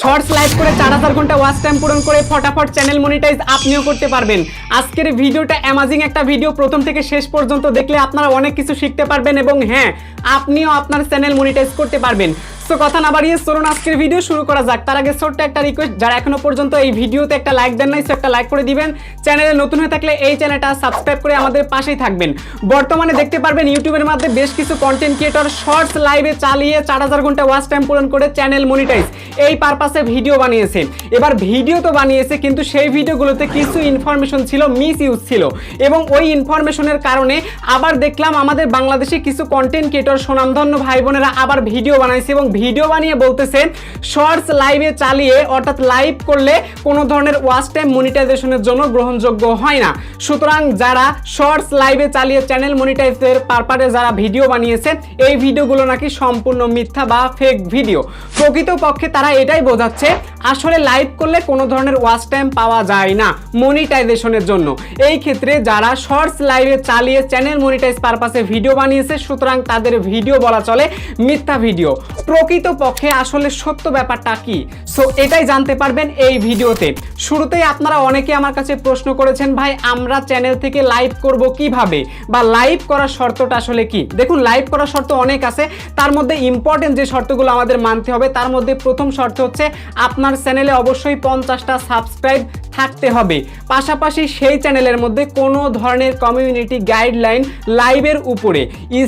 Shorts live করে 4000 ঘন্টা watch time পূরণ করে ফটাফট চ্যানেল মনিটাইজ আপনিও করতে পারবেন। আজকের ভিডিওটা অ্যামাজিং একটা ভিডিও, প্রথম থেকে শেষ পর্যন্ত দেখলে আপনারা অনেক কিছু শিখতে পারবেন এবং হ্যাঁ, আপনিও আপনার চ্যানেল মনিটাইজ করতে পারবেন। সো কথা না বাড়িয়ে চলুন আজকের ভিডিও শুরু করা যাক। তার আগে ছোট্ট একটা রিকোয়েস্ট, যারা এখনো পর্যন্ত এই ভিডিওতে একটা লাইক দেন নাই, সো একটা লাইক করে দিবেন। চ্যানেলে নতুন হয়ে থাকলে এই চ্যানেলটা সাবস্ক্রাইব করে আমাদের পাশেই থাকবেন। বর্তমানে দেখতে পারবেন ইউটিউবের মধ্যে বেশ কিছু কন্টেন্ট ক্রিয়েটর শর্টস লাইভে চালিয়ে 4000 ঘন্টা ওয়াচ টাইম পূরণ করে চ্যানেল মনিটাইজ এই পারপাসে ভিডিও বানিয়েছে। এবার ভিডিও তো বানিয়েছে, কিন্তু সেই ভিডিওগুলোতে কিছু ইনফরমেশন ছিল, মিস ইউজ ছিল, এবং ওই ইনফরমেশনের কারণে আবার দেখলাম আমাদের বাংলাদেশে কিছু কন্টেন্ট ক্রিয়েটর সুনামধন্য ভাই বোনেরা আবার ভিডিও বানাইছে এবং ভিডিও বানিয়ে বলতেছে শর্টস লাইভে চালিয়ে, অর্থাৎ লাইভ করলে কোনো ধরনের ওয়াচ টাইম মনিটাইজেশনের জন্য গ্রহণযোগ্য হয় না। সুতরাং যারা শর্টস লাইভে চালিয়ে চ্যানেল মনিটাইজের পারপাসে যারা ভিডিও বানিয়েছে, এই ভিডিওগুলো নাকি সম্পূর্ণ মিথ্যা বা ফেক ভিডিও। প্রকৃতপক্ষে তারা এটাই বোঝাচ্ছে আসলে লাইভ করলে কোনো ধরনের ওয়াচ টাইম পাওয়া যায় না মনিটাইজেশনের জন্য। এই ক্ষেত্রে যারা শর্টস লাইভে চালিয়ে চ্যানেল মনিটাইজ পারপাসে ভিডিও বানিয়েছে, সুতরাং তাদের ভিডিও বলা চলে মিথ্যা ভিডিও। প্রকৃতপক্ষে আসলে সত্য ব্যাপারটা কি, সো এটাই জানতে পারবেন এই ভিডিওতে। শুরুতেই আপনারা অনেকে আমার কাছে প্রশ্ন করেছেন, ভাই আমরা চ্যানেল থেকে লাইভ করব কিভাবে, বা লাইভ করার শর্তটা আসলে কি। দেখুন, লাইভ করার শর্ত অনেক আছে, তার মধ্যে ইম্পর্টেন্ট যে শর্তগুলো আমাদের মানতে হবে, তার মধ্যে প্রথম শর্ত হচ্ছে আপনার চ্যানেলে অবশ্যই 50টা সাবস্ক্রাইব থাকতে হবে। পাশাপাশি সেই চ্যানেলের মধ্যে কোনো ধরনের কমিউনিটি গাইডলাইন লাইভের উপরে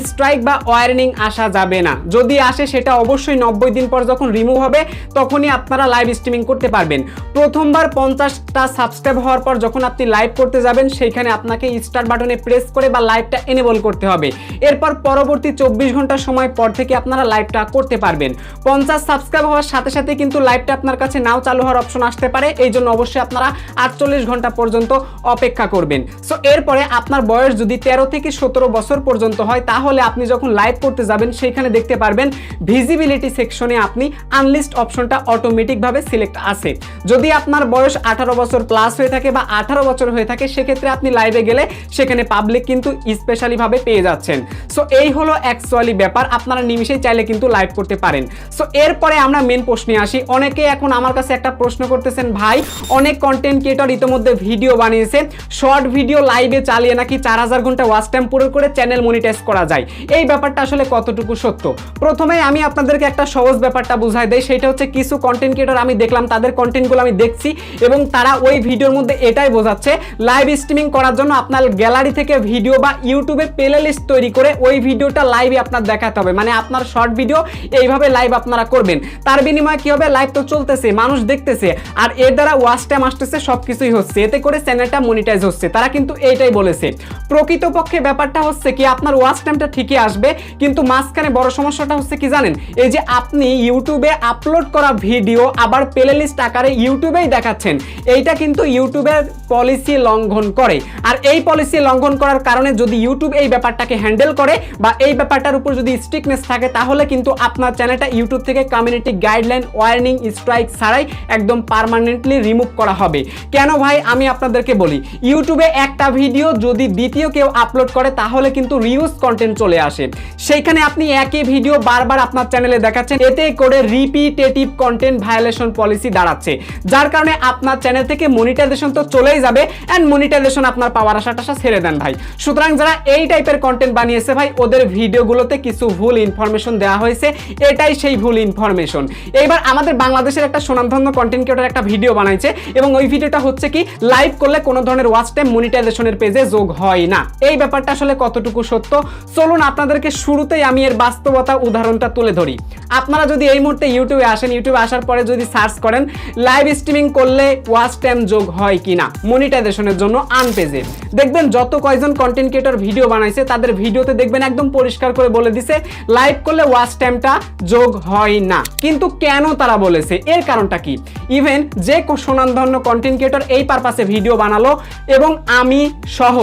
স্ট্রাইক বা ওয়ার্নিং আসা যাবে না। যদি আসে সেটা অবশ্যই 90 দিন পর যখন রিমুভ হবে তখনই আপনারা লাইভ স্ট্রিমিং করতে পারবেন। প্রথমবার 50টা সাবস্ক্রাইব হওয়ার পর যখন আপনি লাইভ করতে যাবেন, সেইখানে আপনাকে স্টার্ট বাটনে প্রেস করে বা লাইভটা এনেবল করতে হবে। এরপর পরবর্তী 24 ঘন্টা সময় পর থেকে আপনারা লাইভটা করতে পারবেন। 50 সাবস্ক্রাইব হওয়ার সাথে সাথে কিন্তু লাইভটা আপনার কাছে নাও চালু হওয়ার অপশন আসতে পারে, এই জন্য অবশ্যই আপনারা 48 ঘন্টা পর্যন্ত অপেক্ষা করবেন। সো এরপরে আপনার বয়স যদি 13 থেকে 17 বছর পর্যন্ত হয়, তাহলে আপনি যখন লাইভ করতে যাবেন সেইখানে দেখতে পারবেন ভিজিবিলিটি সেকশনে আপনি আনলিস্ট অপশনটা অটোমেটিকভাবে সিলেক্ট আছে। যদি আপনার বয়স 18 বছর প্লাস হয়ে থাকে বা 18 বছর হয়ে থাকে, সেক্ষেত্রে আপনি লাইভে গেলে সেখানে পাবলিক কিন্তু স্পেশালি ভাবে পেয়ে যাচ্ছেন। সো এই হলো অ্যাকচুয়ালি ব্যাপার, আপনারা নিমিশেই চাইলে কিন্তু লাইভ করতে পারেন। সো এরপরে আমরা মেন প্রশ্নে আসি। অনেকে এখন আমার কাছে একটা প্রশ্ন করতেছেন, ভাই অনেক কন্টেন্ট ক্রিয়েটর ইতিমধ্যে ভিডিও বানিয়েছে, শর্ট ভিডিও লাইভে চালিয়ে নাকি 4000 ঘন্টা ওয়াচ টাইম পূরণ করে চ্যানেল মনিটাইজ করা যায়। এই ব্যাপারটা আসলে কতটুকু সত্য? প্রথমে আমি আপনাদেরকে একটা সহজ ব্যাপারটা বুঝাই দেই, সেটা হচ্ছে কিছু কন্টেন্ট ক্রিয়েটর আমি দেখলাম, তাদের কন্টেন্টগুলো আমি দেখছি এবং তারা ওই ভিডিওর মধ্যে এটাই বোঝাচ্ছে লাইভ স্ট্রিমিং করার জন্য আপনার গ্যালারি থেকে ভিডিও বা ইউটিউবে প্লে লিস্ট তৈরি করে ওই ভিডিওটা লাইভে আপনার দেখাতে হবে। মানে আপনার শর্ট ভিডিও এইভাবে লাইভ আপনারা করবেন, তার বিনিময়ে কি হবে, লাইভ তো চলতেছে, মানুষ দেখতেছে, আর এর দ্বারা ওয়াচ টাইম আসতেছে, সবকিছুই হচ্ছে, এতে করে চ্যানেলটা মনিটাইজ হচ্ছে। তারা কিন্তু এইটাই বলেছে। প্রকৃতপক্ষে ব্যাপারটা হচ্ছে কি, আপনার ওয়াচ টাইমটা ঠিকই আসবে, কিন্তু মাঝখানে বড় সমস্যাটা হচ্ছে কি জানেন, এই যে আপনি ইউটিউবে আপলোড করা ভিডিও আবার প্লে লিস্ট আকারে ইউটিউবেই দেখাচ্ছেন, এইটা কিন্তু ইউটিউবের পলিসি লঙ্ঘন করে। আর এই পলিসি লঙ্ঘন করার কারণে যদি ইউটিউব এই ব্যাপারটাকে হ্যান্ডেল করে বা এই ব্যাপারটার উপর যদি স্ট্রিক্টনেস থাকে, তাহলে কিন্তু আপনার চ্যানেলটা ইউটিউব থেকে কমিউনিটি গাইডলাইন ওয়ার্নিং স্ট্রাইক ছাড়াই একদম পার্মানেন্টলি রিমুভ করা হবে। কেন ভাই, আমি আপনাদেরকে বলি, ইউটিউবে একটা ভিডিও যদি দ্বিতীয় কেউ আপলোড করে, তাহলে কিন্তু রিউজ কন্টেন্ট চলে আসে। সেইখানে আপনি একই ভিডিও বারবার আপনার চ্যানেলে দেখাচ্ছেন, এতে করে রিপিটেটিভ কন্টেন্ট ভায়োলেশন পলিসি দাঁড়াচ্ছে, যার কারণে আপনার চ্যানেল থেকে মনিটাইজেশন তো চলেই যাবে, এন্ড মনিটাইজেশন আপনার পাওয়ার আশাটা ছেড়ে দেন ভাই। সুতরাং যারা এই টাইপের কন্টেন্ট বানিয়েছে ভাই, ওদের ভিডিওগুলোতে কিছু ভুল ইনফরমেশন দেওয়া হয়েছে, এটাই সেই ভুল ইনফরমেশন। এইবার আমাদের বাংলাদেশের একটা সুনামধন্য কন্টেন্ট ক্রিয়েটর একটা ভিডিও বানাইছে এবং ওই ভিডিওটা হচ্ছে কি, লাইভ করলে কোনো ধরনের ওয়াচ টাইম মনিটাইজেশনের পেজে যোগ হয় না। এই ব্যাপারটা আসলে কতটুকু সত্য, চলুন আপনাদেরকে শুরুতেই আমি এর বাস্তবতা উদাহরণটা তুলে ধরি। আপনারা যদি এই মুহূর্তে ইউটিউবে আসেন, ইউটিউবে আসার পরে যদি সার্চ করেন লাইভ স্ট্রিমিং করলে ওয়াচ টাইম যোগ হয় কিনা মনিটাইজেশনের জন্য আন পেজে, দেখবেন যত কয়জন কন্টেন্ট ক্রিয়েটর ভিডিও বানাইছে তাদের ভিডিওতে দেখবেন একদম পরিষ্কার করে বলে দিছে লাইভ করলে ওয়াচ টাইমটা যোগ হয় না। কিন্তু কেন তারা বলেছে, এর কারণটা কি? ইভেন যে সুনামধন্য কন্টেন্ট ক্রিয়েটর এই পারপাসে ভিডিও বানালো এবং আমি সহ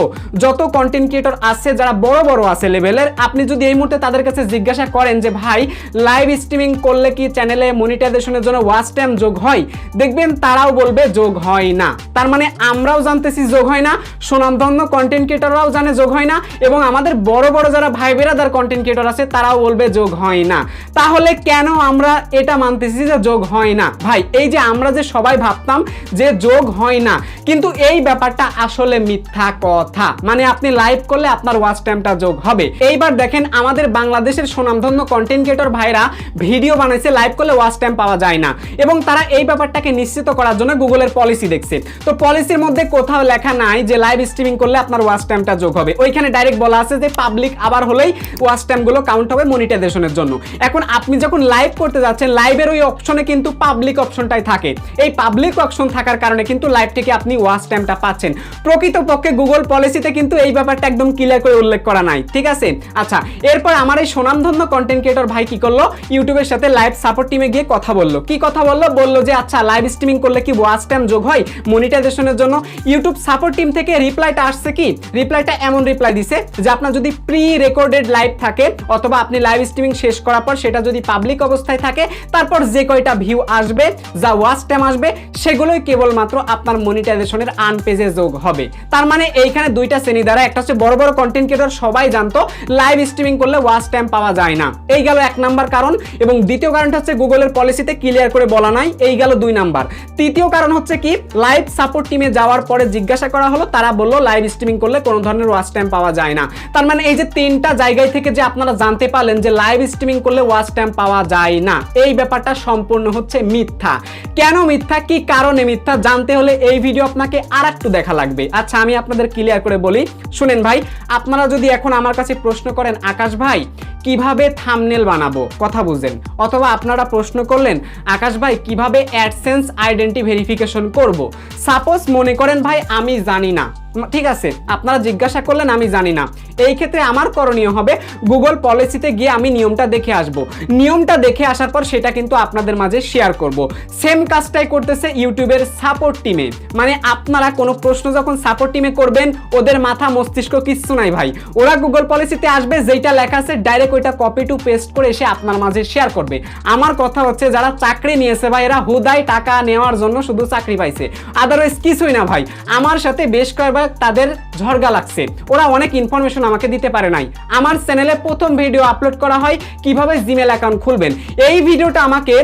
যত কন্টেন্ট ক্রিয়েটর আছে যারা বড় বড় আছে লেভেলের, আপনি যদি এই মুহূর্তে তাদের কাছে জিজ্ঞাসা করেন যে ভাই লাইভ স্ট্রিমিং করলে কি চ্যানেলে মনিটাইজেশনের জন্য ওয়াচ টাইম যোগ হয়, দেখবেন তারাও বলবে যোগ হয় না। তার মানে আমরাও জানতেছি যোগ হয় না, সুনামধন্য কন্টেন্ট ক্রিয়েটররাও জানে যোগ হয় না, এবং আমাদের বড় বড় যারা ভাই বেরাদার কন্টেন্ট ক্রিয়েটর আছে তারাও বলবে যোগ হয় না। তাহলে কেন আমরা এটা মানতেছি যে যোগ হয় না? ভাই এই যে আমরা যে সবাই ভাবতাম যে যোগ হয় না, কিন্তু এই ব্যাপারটা আসলে মিথ্যা কথা। মানে আপনি লাইভ করলে আপনার ওয়াচ টাইমটা যোগ হবে। এইবার দেখেন আমাদের বাংলাদেশের সুনামধন্য কন্টেন্ট ক্রিয়েটর ভাইরা ভিডিও বানাইছে, লাইভ করলে ওয়াচ টাইম পাওয়া যায় না, এবং তারা এই ব্যাপারটাকে নিশ্চিত করার জন্য গুগলের পলিসি দেখছে। তো পলিসির মধ্যে কোথাও লেখা নাই যে লাইভ স্ট্রিমিং করলে আপনার ওয়াচ টাইমটা যোগ হবে। ওইখানে ডাইরেক্ট বলা আছে যে পাবলিক আবার হলেই ওয়াচ টাইম গুলো কাউন্ট হবে মনিটাইজেশনের জন্য। এখন আপনি যখন লাইভ করতে যাচ্ছেন, লাইভের ওই অপশনে কিন্তু পাবলিক অপশনটাই থাকে। এই পাবলিক অপশন থাকার কারণে কিন্তু লাইভ থেকে আপনি ওয়াচ টাইমটা পাচ্ছেন। প্রকৃতপক্ষে গুগল পলিসিতে কিন্তু এই ব্যাপারটা একদম ক্লিয়ার করে উল্লেখ করা নাই, ঠিক আছে? আচ্ছা, এরপর আমার এই সুনামধন্য কন্টেন্ট ক্রিয়েটর ভাই কি করলো, ইউটিউবের সাথে লাইভ সাপোর্ট টিমে গিয়ে কথা বললো। কি কথা বললো? বললো যে আচ্ছা লাইভ স্ট্রিমিং করলে কি ওয়াচ টাইম যোগ হয় মনিটাইজেশনের জন্য? ইউটিউব সাপোর্ট টিম থেকে রিপ্লাইটা আসছে কি, রিপ্লাইটা এমন রিপ্লাই দিছে যে আপনার যদি প্রি রেকর্ডেড লাইভ থাকে অথবা আপনি লাইভ স্ট্রিমিং শেষ করার পর সেটা যদি পাবলিক অবস্থায় থাকে, তারপর যে কয়টা ভিউ আসবে, যা ওয়াচ টাইম আসবে, সেগুলোই কেবলমাত্র আপনার মনিটাইজেশনের আর্ন পেজে যোগ হবে। তার মানে এইখানে দুইটা শ্রেণী দ্বারা, একটা হচ্ছে বড় বড় কন্টেন্ট ক্রিয়েটর সবাই জানতো লাইভ স্ট্রিমিং করলে ওয়াচ টাইম পাওয়া যায় না, এই গেল এক নাম্বার কারণ। এবং দ্বিতীয় কারণটা হচ্ছে গুগলের পলিসিতে ক্লিয়ার করে বলা নাই, এই গেল দুই নাম্বার। তৃতীয় কারণ হচ্ছে কি, লাইভ সাপোর্ট টিমে যাওয়ার পরে জিজ্ঞাসা করা হলো, তারা বললো লাইভ স্ট্রিমিং করলে কোনো ধরনের ওয়াচ টাইম পাওয়া যায় না। তার মানে এই যে তিনটা জায়গায় থেকে যে আপনারা জানতে পারলেন যে লাইভ স্ট্রিমিং করলে ওয়াচ টাইম পাওয়া যায় না, এই ব্যাপারটা সম্পূর্ণ হচ্ছে মিথ্যা। কেন মিথ্যা, কি কারণে মিথ্যা, জানতে হলে এই ভিডিও আপনাকে আর একটু দেখা লাগবে। আচ্ছা আমি আপনাদের ক্লিয়ার করে বলি, শুনেন ভাই। আপনারা যদি এখন আমার কাছে প্রশ্ন করেন আকাশ ভাই কিভাবে থাম্বনেল বানাবো, কথা বুঝেন, অথবা আপনারা প্রশ্ন করলেন আকাশ ভাই কিভাবে অ্যাডসেন্স আইডেন্টি ভেরিফিকেশন করব, সাপোজ মনে করেন ভাই আমি জানি না, ঠিক আছে, আপনারা জিজ্ঞাসা করলেন আমি জানি না, এই ক্ষেত্রে আমার করণীয় হবে গুগল পলিসিতে গিয়ে আমি নিয়মটা দেখে আসব। নিয়মটা দেখে আসার পর সেটা কিন্তু আপনাদের মাঝে শেয়ার করব। সেম কাজটাই করতেছে ইউটিউবের সাপোর্ট টিমে। মানে আপনারা কোনো প্রশ্ন যখন সাপোর্ট টিমে করবেন, ওদের মাথা মস্তিষ্ক কিচ্ছু নাই ভাই, ওরা গুগল পলিসিতে আসবে, যেটা লেখা আছে ডাইরেক্ট ওইটা কপি টু পেস্ট করে এসে আপনার মাঝে শেয়ার করবে। আমার কথা হচ্ছে যারা চাকরি নিয়েছে ভাই, এরা হুদাই টাকা নেওয়ার জন্য শুধু চাকরি পাইছে, আদারওয়াইজ কিছুই না ভাই। আমার সাথে বেশ কয়েকবার তাদের ঝরগা লাগছে, ওরা অনেক ইনফরমেশন আমাকে দিতে পারে নাই। আমার চ্যানেলে প্রথম ভিডিও আপলোড করা হয় কিভাবে জিমেল অ্যাকাউন্ট খুলবেন, এই ভিডিওটা আমাকে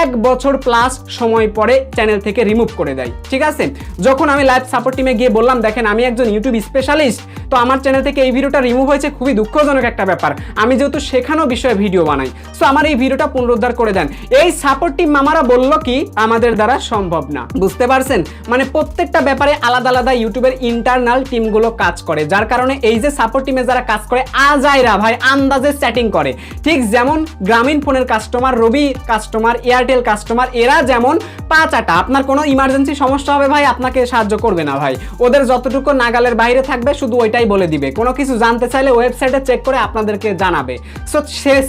1 বছর প্লাস সময় পরে চ্যানেল থেকে রিমুভ করে দেয়, ঠিক আছে? যখন আমি লাইভ সাপোর্ট টিমে গিয়ে বললাম দেখেন আমি একজন ইউটিউব স্পেশালিস্ট, তো আমার চ্যানেল থেকে এই ভিডিওটা রিমুভ হয়েছে, খুবই দুঃখজনক একটা ব্যাপার। আমি যেহেতু শেখানো বিষয়ে ভিডিও বানাই, সো আমার এই ভিডিওটা পুনরুদ্ধার করে দেন। এই সাপোর্ট টিম মামারা বলল কি আমাদের দ্বারা সম্ভব না, বুঝতে পারছেন? মানে প্রত্যেকটা ব্যাপারে আলাদা আলাদা ইউটিউবের ইন্টারনাল টিমগুলো কাজ করে, যার কারণে এই যে সাপোর্ট টিমে যারা কাজ করে আজাইরা ভাই আন্দাজে সেটিং করে। ঠিক যেমন গ্রামীণ ফোনের কাস্টমার, রবি কাস্টমার, এয়ারটেল কাস্টমার, এরা যেমন পাঁচাটা, আপনার কোনো ইমার্জেন্সি সমস্যা হবে ভাই আপনাকে সাহায্য করবে না ভাই, ওদের যতটুকু নাগালের বাইরে থাকবে শুধু ওইটাই বলে দিবে। কোনো কিছু জানতে চাইলে ওয়েবসাইটে চেক করে আপনাদেরকে জানাবে। সো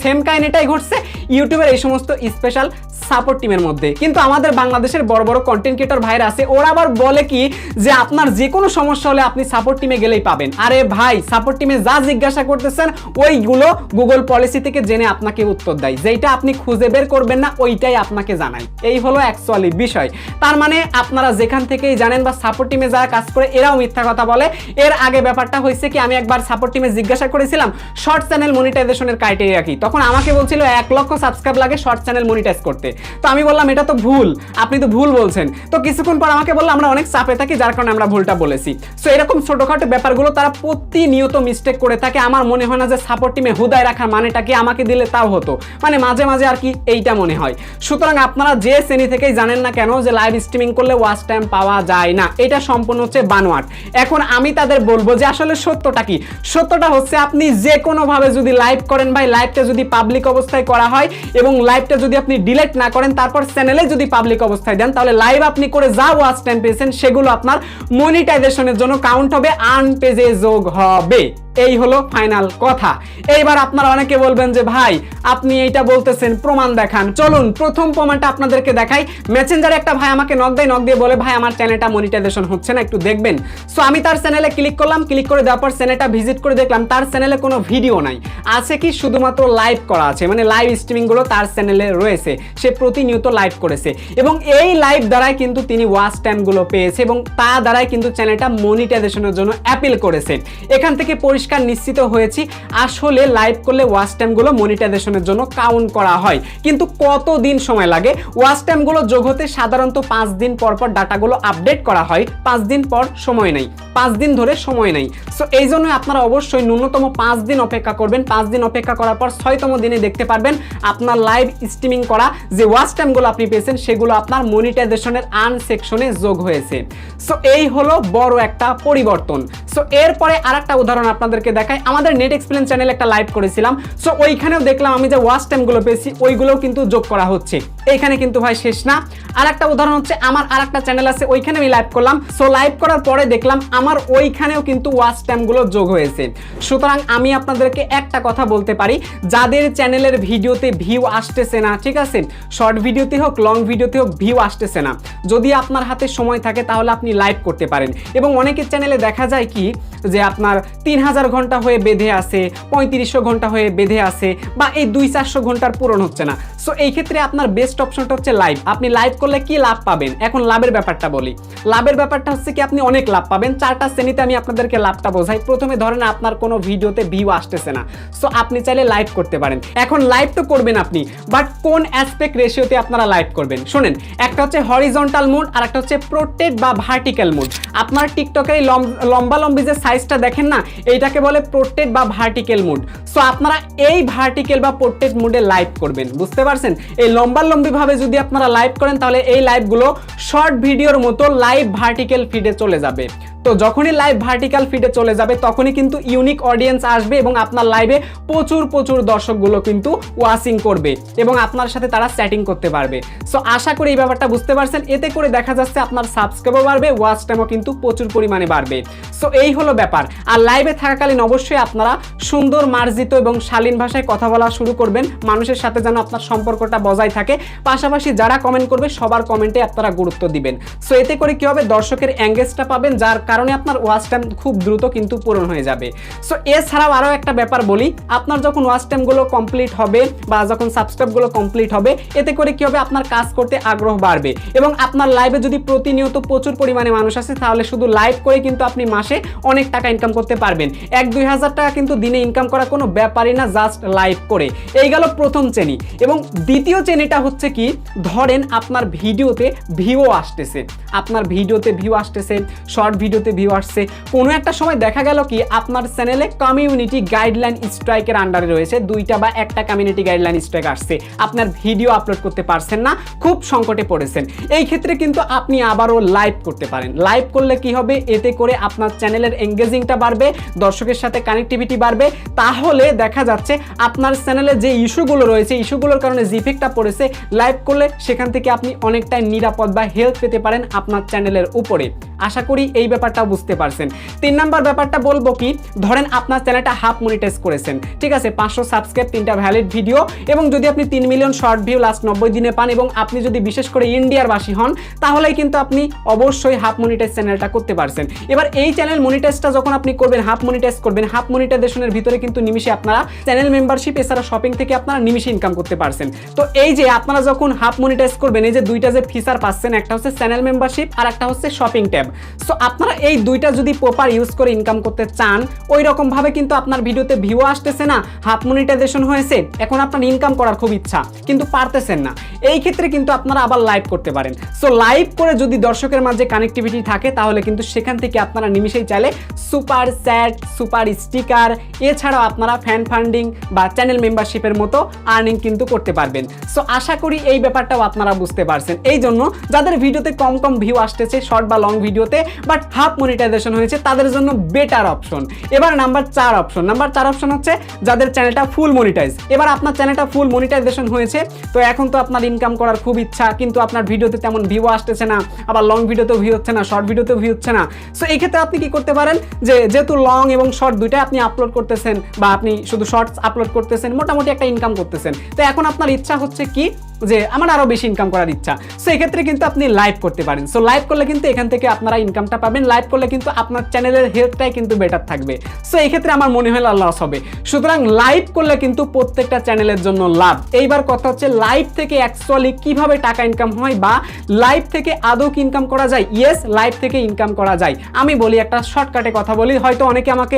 সেম কাহিনীটাই ঘটছে ইউটিউবের এই সমস্ত স্পেশাল সাপোর্ট টিমের মধ্যে। কিন্তু আমাদের বাংলাদেশের বড় বড় কন্টেন্ট ক্রিয়েটর ভাইরা আছে, ওরা আবার বলে কি যে আপনার যে কোনো সমস্যা হলে আপনি সাপোর্ট টিমে গেলেই পাবেন। আরে ভাই সাপোর্ট টিমে যা জিজ্ঞাসা করতেছেন ওইগুলো গুগল পলিসি থেকে জেনে আপনাকে উত্তর দেয়, যেটা আপনি খুঁজে বের করবেন না ওইটাই আপনাকে জানায়। এই হলো অ্যাকচুয়ালি বিষয়। তার মানে আপনারা যেখান থেকেই জানেন বা সাপোর্ট টিমে যারা কাজ করে এরাও মিথ্যা কথা বলে। এর আগে ব্যাপারটা হয়েছে কি, আমি একবার সাপোর্ট টিমে জিজ্ঞাসা করেছিলাম শর্ট চ্যানেল মনিটাইজেশনের ক্রাইটেরিয়া কি, তখন আমাকে বলছিল 1 লক্ষ সাবস্ক্রাইব লাগে শর্ট চ্যানেল মনিটাইজ করতে। তো আমি বললাম এটা তো ভুল, আপনি তো ভুল বলছেন। তো কিছুক্ষণ পর আমাকে বললো আমরা অনেক চাপে থাকি যার কারণে আমরা ভুলটা বলেছি। সো এরকম ছোটখাটো ব্যাপারগুলো তারা প্রতিনিয়ত মিস্টেক করে থাকে। আমার মনে হয় না যে সাপোর্ট টিমে হুদায় রাখার মানেটা কি, আমাকে দিলে তাও হতো, মানে মাঝে মাঝে আর কি এইটা মনে হয়। সুতরাং আপনারা যে শ্রেণী থেকেই জানেন না কেন যে লাইভ স্ট্রিমিং করলে ওয়াচ টাইম পাওয়া যায় না, এটা সম্পূর্ণ হচ্ছে বানোয়াট। এখন আমি তাদের বলবো যে আসলে সত্যটা কি। সত্যটা হচ্ছে আপনি যে কোনোভাবে যদি লাইভ করেন ভাই, লাইভটা যদি পাবলিক অবস্থায় করা হয় এবং লাইভটা যদি আপনি ডিলিট না করেন, তারপর চ্যানেলে যদি পাবলিক অবস্থায় দেন, তাহলে লাইভ আপনি করে যা ওয়াচ টাইম পেয়েছেন সেগুলো আপনার মনিটাইজেশনের জন্য কাউন্ট হবে, আর্ন পেজে যোগ হবে। এই হলো ফাইনাল কথা। এইবার আপনারা অনেকে বলবেন যে ভাই আপনি এইটা বলতেছেন, প্রমাণ দেখান। চলুন প্রথম প্রমাণটা আপনাদেরকে দেখাই। মেসেঞ্জারে একটা ভাই আমাকে নক দিয়ে বলে ভাই আমার চ্যানেলটা মনিটাইজেশন হচ্ছে না, একটু দেখবেন। সো আমি তার চ্যানেলে ক্লিক করলাম, ক্লিক করে দেওয়ার পর চ্যানেলটা ভিজিট করে দেখলাম তার চ্যানেলে কোনো ভিডিও নাই, আছে কি শুধুমাত্র লাইভ করা আছে, মানে লাইভ স্ট্রিমিং গুলো তার চ্যানেলে রয়েছে, সে প্রতিনিয়ত লাইভ করেছে এবং এই লাইভ দ্বারাই কিন্তু তিনি ওয়াচ টাইম গুলো পেয়েছে এবং তা দ্বারাই কিন্তু চ্যানেলটা মনিটাইজেশনের জন্য অ্যাপিল করেছে। এখান থেকে পরিষ্কার পরিষ্কার নিশ্চিত হয়েছি আসলে লাইভ করলে ওয়াচ টাইমগুলো মনিটাইজেশনের জন্য কাউন্ট করা হয়, কিন্তু কতদিন সময় লাগে? ওয়াচ টাইমগুলো যোগ হতে সাধারণত 5 দিন পর পর ডাটাগুলো আপডেট করা হয়, 5 দিন পর সময় নেই, 5 দিন ধরে সময় নেই। সো এই জন্য আপনারা অবশ্যই ন্যূনতম 5 দিন অপেক্ষা করবেন। 5 দিন অপেক্ষা করার পর 6তম দিনে দেখতে পারবেন আপনার লাইভ স্ট্রিমিং করা যে ওয়াচ টাইমগুলো আপনি পেয়েছেন সেগুলো আপনার মনিটাইজেশনের আর্ন সেকশনে যোগ হয়েছে। সো এই হলো বড় একটা পরিবর্তন। সো এরপরে আরেকটা উদাহরণ আপনাদেরকে দেখাই। আমাদের নেট এক্সপ্লেন চ্যানেলে একটা লাইভ করেছিলাম, সো ওইখানেও দেখলাম আমি যে ওয়াচ টাইমগুলো পেয়েছি ওইগুলোও কিন্তু যোগ করা হচ্ছে। এইখানে কিন্তু ভাই শেষ না। আরেকটা উদাহরণ হচ্ছে আমার আরেকটা চ্যানেল আছে, ওইখানে আমি লাইভ করলাম। সো লাইভ করার পরে দেখলাম আমার ওইখানেও কিন্তু ওয়াচ টাইমগুলো যোগ হয়েছে। সুতরাং আমি আপনাদেরকে একটা কথা বলতে পারি, যাদের চ্যানেলের ভিডিওতে ভিউ আসতেছে না, ঠিক আছে, শর্ট ভিডিওতে হোক লং ভিডিওতে হোক ভিউ আসতেছে না, যদি আপনার হাতে সময় থাকে তাহলে আপনি লাইভ করতে পারেন। এবং অনেকের চ্যানেলে দেখা যায় কি যে আপনার 3000 ঘন্টা হয়ে বেঁধে আছে, 3500 ঘন্টা হয়ে বেঁধে আছে, বা এই 200-400 ঘন্টার পূরণ হচ্ছে না। সো এই ক্ষেত্রে আপনার বেস্ট অপশনটা হচ্ছে লাইভ। আপনি লাইভ করলে কি লাভ পাবেন? এখন লাভের ব্যাপারটা বলি। লাভের ব্যাপারটা হচ্ছে কি আপনি অনেক লাভ পাবেন। 4টা শ্রেণীতে আমি আপনাদেরকে লাভটা বোঝাই। প্রথমে ধরেন আপনার কোনো ভিডিওতে ভিউ আসতেছে না, সো আপনি চাইলে লাইভ করতে পারেন। এখন লাইভ তো করবেন আপনি, বাট কোন অ্যাসপেক্ট রেশিওতে আপনারা লাইভ করবেন শোনেন। একটা হচ্ছে হরিজন্টাল মোড আর একটা হচ্ছে প্রোটেক্ট বা ভার্টিক্যাল মোড। আপনার টিকটকে এই লম্বা লম্বি যে সাইজটা দেখেন না, এইটাকে বলে প্রোটেক্ট বা ভার্টিক্যাল মোড। সো আপনারা এই ভার্টিক্যাল বা প্রোটেক্ট মোডে লাইভ করবেন, বুঝতে পারছেন? এই লম্বি ভাবে যদি আপনারা লাইভ করেন তাহলে এই লাইভগুলো শর্ট ভিডিওর মতো লাইভ ভার্টিক্যাল ফিডে চলে যাবে। তো যখনই লাইভ ভার্টিক্যাল ফিডে চলে যাবে তখনই কিন্তু ইউনিক অডিয়েন্স আসবে এবং আপনার লাইভে প্রচুর দর্শকগুলো কিন্তু ওয়াচিং করবে এবং আপনার সাথে তারা চ্যাটিং করতে পারবে। সো আশা করি এই ব্যাপারটা বুঝতে পারছেন। এতে করে দেখা যাচ্ছে আপনার সাবস্ক্রাইবও বাড়বে, ওয়াচ টাইমও কিন্তু প্রচুর পরিমাণে বাড়বে। সো এই হলো ব্যাপার। আর লাইভে থাকাকালীন অবশ্যই আপনারা সুন্দর মার্জিত এবং শালীন ভাষায় কথা বলা শুরু করবেন, মানুষের সাথে যেন আপনার সম্পর্কটা বজায় থাকে। পাশাপাশি যারা কমেন্ট করবে সবার কমেন্টে আপনারা গুরুত্ব দিবেন। সো এতে করে কি হবে, দর্শকের এঙ্গেজটা পাবেন, যার কারণে আপনার ওয়াচ টাইম খুব দ্রুত কিন্তু পূরণ হয়ে যাবে। সো এছাড়াও আরও একটা ব্যাপার বলি, আপনার যখন ওয়াচ টাইমগুলো কমপ্লিট হবে বা যখন সাবস্ক্রাইবগুলো কমপ্লিট হবে, এতে করে কি হবে, আপনার কাজ করতে আগ্রহ বাড়বে এবং আপনার লাইভে যদি প্রতিনিয়ত প্রচুর পরিমাণে মানুষ আসে তাহলে শুধু লাইভ করে কিন্তু আপনি মাসে অনেক টাকা ইনকাম করতে পারবেন। 1-2 হাজার টাকা কিন্তু দিনে ইনকাম করা কোনো ব্যাপারই না, জাস্ট লাইভ করে। এই গেল প্রথম শ্রেণী। এবং দ্বিতীয় শ্রেণীটা হচ্ছে কি, ধরেন আপনার ভিডিওতে ভিউ আসতেছে, আপনার ভিডিওতে ভিউ আসতেছে, শর্ট ভিডিওতে ভিউ আসছে, কোনো একটা সময় দেখা গেল কি আপনার চ্যানেলে কমিউনিটি গাইডলাইন স্ট্রাইকের আন্ডারে রয়েছে, 2টা বা 1টা কমিউনিটি গাইডলাইন স্ট্রাইক আসছে, আপনার ভিডিও আপলোড করতে পারছেন না, খুব সংকটে পড়েছেন। এই ক্ষেত্রে কিন্তু আপনি আবারও লাইভ করতে পারেন। লাইভ করলে কি হবে, এতে করে আপনার চ্যানেলের এঙ্গেজিংটা বাড়বে, দর্শকের সাথে কানেক্টিভিটি বাড়বে। তাহলে দেখা যাচ্ছে আপনার চ্যানেলে যে ইস্যুগুলো রয়েছে, ইস্যুগুলোর কারণে যে ইফেক্টটা পড়েছে, লাইভ করলে সেখান থেকে আপনি অনেকটাই নিরাপদ বা হেল্প পেতে পারেন আপনার চ্যানেলের উপরে। আশা করি এই ব্যাপারটা বুঝতে পারছেন। 3 নাম্বার ব্যাপারটা বলবো কি, ধরেন আপনার চ্যানেলটা হাফ মনিটাইজ করেছেন, ঠিক আছে, 500 সাবস্ক্রাইব, 3টা ভ্যালিড ভিডিও, এবং যদি আপনি 3 মিলিয়ন শর্ট ভিউ লাস্ট 90 দিনে পান এবং আপনি যদি বিশেষ করে ইন্ডিয়ার বাসী হন, তাহলেই কিন্তু আপনি অবশ্যই হাফ মনিটাইজ চ্যানেলটা করতে পারছেন। এবার এই চ্যানেল মনিটাইজটা যখন আপনি করবেন, হাফ মনিটাইজ করবেন, হাফ মনিটাইজেশনের ভিতরে কিন্তু নিমিশে আপনারা চ্যানেল মেম্বারশিপ এছাড়া শপিং থেকে আপনারা নিমিশে ইনকাম করতে পারছেন। তো এই যে আপনারা যখন হাফ মনিটাইজ করবেন, এই যে 2টা যে ফিচার পাচ্ছেন, একটা হচ্ছে চ্যানেল মেম্বারশিপ আর একটা হচ্ছে শপিং ট্যাব। সো আপনারা এই 2টা যদি প্রপার ইউজ করে ইনকাম করতে চান, ওই রকম ভাবে কিন্তু আপনার ভিডিওতে ভিউ আসতেছে না, হাফ মনিটাইজেশন হয়েছে, এখন আপনার ইনকাম করার খুব ইচ্ছা কিন্তু পারতেছেন না, এই ক্ষেত্রে কিন্তু আপনারা আবার লাইভ করতে পারেন। সো লাইভ করে যদি দর্শকের মাঝে কানেক্টিভিটি থাকে তাহলে কিন্তু সেখান থেকে আপনারা নিমিশেই চাইলে সুপার চ্যাট, সুপার স্টিকার, এছাড়াও আপনারা ফ্যান ফান্ডিং বা চ্যানেল মেম্বারশিপের মতো আর্নিং কিন্তু করতে পারবেন। সো আশা করি এই ব্যাপারটাও আপনারা বুঝতে পারছেন। এই জন্য যাদের ভিডিওতে কম ভিউ আসতেছে শর্ট বা লং ভিডিওতে, বাট হাফ মনিটাইজেশন হয়েছে, তাদের জন্য বেটার অপশন। এবার নাম্বার 4 অপশন হচ্ছে যাদের চ্যানেলটা ফুল মনিটাইজ। এবার আপনার চ্যানেলটা ফুল মনিটাইজেশন হয়েছে, তো এখন তো আপনার ইনকাম করার খুব ইচ্ছা, কিন্তু আপনার ভিডিওতে তেমন ভিউ আসতেছে না, আবার লং ভিডিওতেও ভিউ হচ্ছে না, শর্ট ভিডিওতেও ভিউ হচ্ছে না। সো এই ক্ষেত্রে আপনি কি করতে পারেন, যে যেহেতু লং এবং শর্ট দুইটাই আপনি আপলোড করতেছেন বা আপনি শুধু শর্টস আপলোড করতেছেন, মোটামুটি একটা ইনকাম করতেছেন, তো এখন আপনার ইচ্ছা হচ্ছে কি যে আমার আরো বেশি ইনকাম করার ইচ্ছা, সো এক্ষেত্রে কিন্তু আপনি লাইভ করতে পারেন। সো লাইভ করলে কিন্তু এখান থেকে আপনারা ইনকামটা পাবেন, লাইভ করলে কিন্তু আপনার চ্যানেলের হেলথটাই কিন্তু বেটার থাকবে। সো এই ক্ষেত্রে আমার মনে হয় লস হবে। সুতরাং লাইভ করলে কিন্তু প্রত্যেকটা চ্যানেলের জন্য লাভ। এইবার কথা হচ্ছে লাইভ থেকে অ্যাকচুয়ালি কিভাবে টাকা ইনকাম হয় বা লাইভ থেকে আদৌ কি ইনকাম করা যায়? ইয়েস, লাইভ থেকে ইনকাম করা যায়। আমি বলি একটা শর্টকাটে কথা বলি, হয়তো অনেকে আমাকে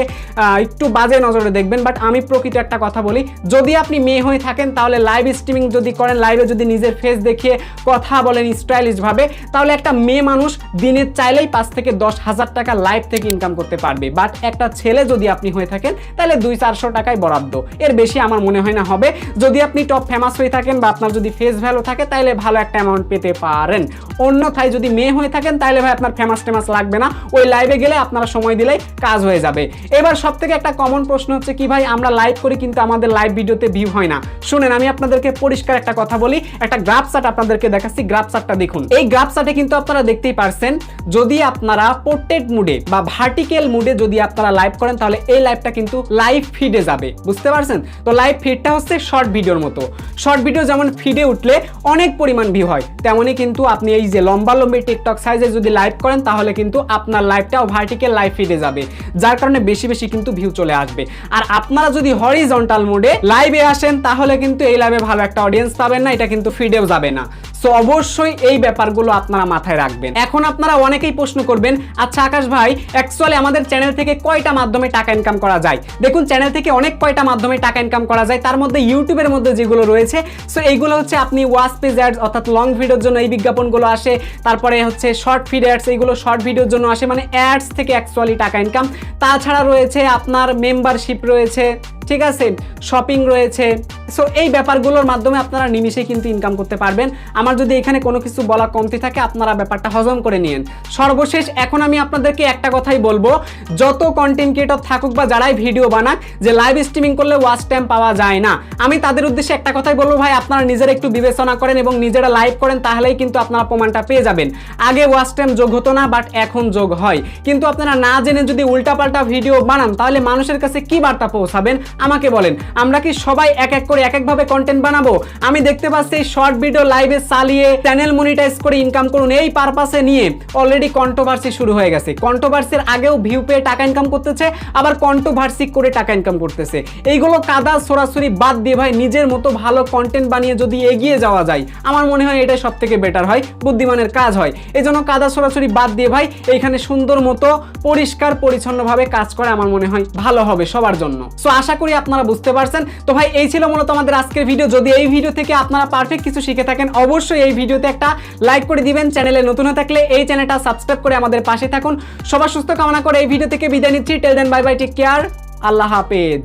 একটু বাজে নজরে দেখবেন, বাট আমি প্রকৃত একটা কথা বলি। যদি আপনি মেয়ে হয়ে থাকেন তাহলে লাইভ স্ট্রিমিং যদি করেন, লাইভে যদি নিজের ফেস দেখিয়ে কথা বলেন স্টাইলিশ ভাবে, তাহলে একটা মেয়ে মানুষ দিনে চাইলেই 5 থেকে 10,000 টাকা লাইভ থেকে ইনকাম করতে পারবে। বাট একটা ছেলে যদি আপনি হয়ে থাকেন তাহলে 200-400 টাকায় বরাদ্দ, এর বেশি আমার মনে হয় না হবে। যদি আপনি টপ ফেমাস হয়ে থাকেন বা আপনার যদি ফেস ভ্যালু থাকে তাহলে ভালো একটা অ্যামাউন্ট পেতে পারেন। অন্যথায় যদি মেয়ে হয়ে থাকেন তাহলে ভাই আপনার ফেমাস টেমাস লাগবে না, ওই লাইভে গেলে আপনারা সময় দিলেই কাজ হয়ে যাবে। এবার সব থেকে একটা কমন প্রশ্ন হচ্ছে কি ভাই, আমরা লাইভ করি কিন্তু আমাদের লাইভ ভিডিওতে ভিউ হয় না। শুনেন, আমি আপনাদেরকে পরিষ্কার একটা কথা বলি, একটা গ্রাফ চার্ট আপনাদেরকে দেখাচ্ছি, গ্রাফ চার্টটা দেখুন। এই গ্রাফ চার্টে কিন্তু আপনারা দেখতেই পারছেন, যদি আপনারা পোর্ট্রেট মুডে বা ভার্টিক্যাল মুডে যদি আপনারা লাইভ করেন তাহলে এই লাইভটা কিন্তু লাইভ ফিডে যাবে, বুঝতে পারছেন? তো লাইভ ফিডটা হচ্ছে শর্ট ভিডিওর মতো। শর্ট ভিডিও যেমন ফিডে উঠলে অনেক পরিমাণ ভিউ হয়, তেমনই কিন্তু আপনি এই যে লম্বা লম্বি টিকটক সাইজে যদি লাইভ করেন তাহলে কিন্তু আপনার লাইভটাও ভার্টিক্যাল লাইভ ফিডে যাবে, যার কারণে বেশি বেশি কিন্তু ভিউ চলে আসবে। আর আপনারা যদি হরিজন্টাল মোডে লাইভে আসেন তাহলে কিন্তু এই লাইভে ভালো একটা অডিয়েন্স পাবেন না, এটা কিন্তু ফিডেও যাবে না। সো অবশ্যই এই ব্যাপারগুলো আপনারা মাথায় রাখবেন। এখন আপনারা অনেকেই প্রশ্ন করবেন, আচ্ছা আকাশ ভাই, অ্যাকচুয়ালি আমাদের চ্যানেল থেকে কয়টা মাধ্যমে টাকা ইনকাম করা যায়? দেখুন, চ্যানেল থেকে অনেক কয়টা মাধ্যমে টাকা ইনকাম করা যায়, তার মধ্যে ইউটিউবের মধ্যে যেগুলো রয়েছে, সো এইগুলো হচ্ছে আপনি ওয়াচ পেজ অ্যাডস, অর্থাৎ লং ভিডিওর জন্য এই বিজ্ঞাপনগুলো আসে, তারপরে হচ্ছে শর্ট ফিড অ্যাডস, এইগুলো শর্ট ভিডিওর জন্য আসে, মানে অ্যাডস থেকে অ্যাকচুয়ালি টাকা ইনকাম। তাছাড়া রয়েছে আপনার মেম্বারশিপ রয়েছে, ঠিক আছে, শপিং রয়েছে। সো এই ব্যাপারগুলোর মাধ্যমে আপনারা নিমিশেই কিন্তু ইনকাম করতে পারবেন। আমার যদি এখানে কোনো কিছু বলা কমতি থাকে আপনারা ব্যাপারটা হজম করে নিন। সর্বশেষ এখন আমি আপনাদেরকে একটা কথাই বলবো, যত কন্টেন্ট ক্রিয়েটর থাকুক বা যারাই ভিডিও বানাক যে লাইভ স্ট্রিমিং করলে ওয়াচ টাইম পাওয়া যায় না, আমি তাদের উদ্দেশ্যে একটা কথাই বলবো, ভাই আপনারা নিজেরা একটু বিবেচনা করেন এবং নিজেরা লাইভ করেন, তাহলেই কিন্তু আপনারা প্রমাণটা পেয়ে যাবেন। আগে ওয়াচ টাইম যোগ হতো না, বাট এখন যোগ হয়। কিন্তু আপনারা না জেনে যদি উল্টাপাল্টা ভিডিও বানান তাহলে মানুষের কাছে কি বার্তা পৌঁছাবেন আমাকে বলেন। আমরা কি সবাই এক এক করে এক একভাবে কন্টেন্ট বানাবো? আমি দেখতে পাচ্ছি শর্ট ভিডিও লাইভে চালিয়ে চ্যানেল মনিটাইজ করে ইনকাম করুন, এই পারপাসে নিয়ে অলরেডি কন্ট্রোভার্সি শুরু হয়ে গেছে। কন্ট্রোভার্সির আগেও ভিউ পেয়ে টাকা ইনকাম করতেছে, আবার কন্ট্রোভার্সি করে টাকা ইনকাম করতেছে। এইগুলো কাদা সরাসরি বাদ দিয়ে ভাই নিজের মতো ভালো কন্টেন্ট বানিয়ে যদি এগিয়ে যাওয়া যায়, আমার মনে হয় এটাই সব থেকে বেটার হয়, বুদ্ধিমানের কাজ হয়। এই জন্য কাদা সরাসরি বাদ দিয়ে ভাই এইখানে সুন্দর মতো পরিষ্কার পরিচ্ছন্নভাবে কাজ করে আমার মনে হয় ভালো হবে সবার জন্য। সো আশা করি আপনারা বুঝতে পারছেন। তো ভাই এই ছিল মূলত আমাদের আজকের ভিডিও। যদি এই ভিডিও থেকে আপনারা পারফেক্ট কিছু শিখে থাকেন অবশ্যই এই ভিডিওতে একটা লাইক করে দিবেন। চ্যানেলে নতুন হয়ে থাকলে এই চ্যানেলটা সাবস্ক্রাইব করে আমাদের পাশে থাকুন। সবার সুস্থ কামনা করে এই ভিডিও থেকে বিদায় নিচ্ছি। টেল দেন বাই বাই, টেক কেয়ার, আল্লাহ হাফেজ।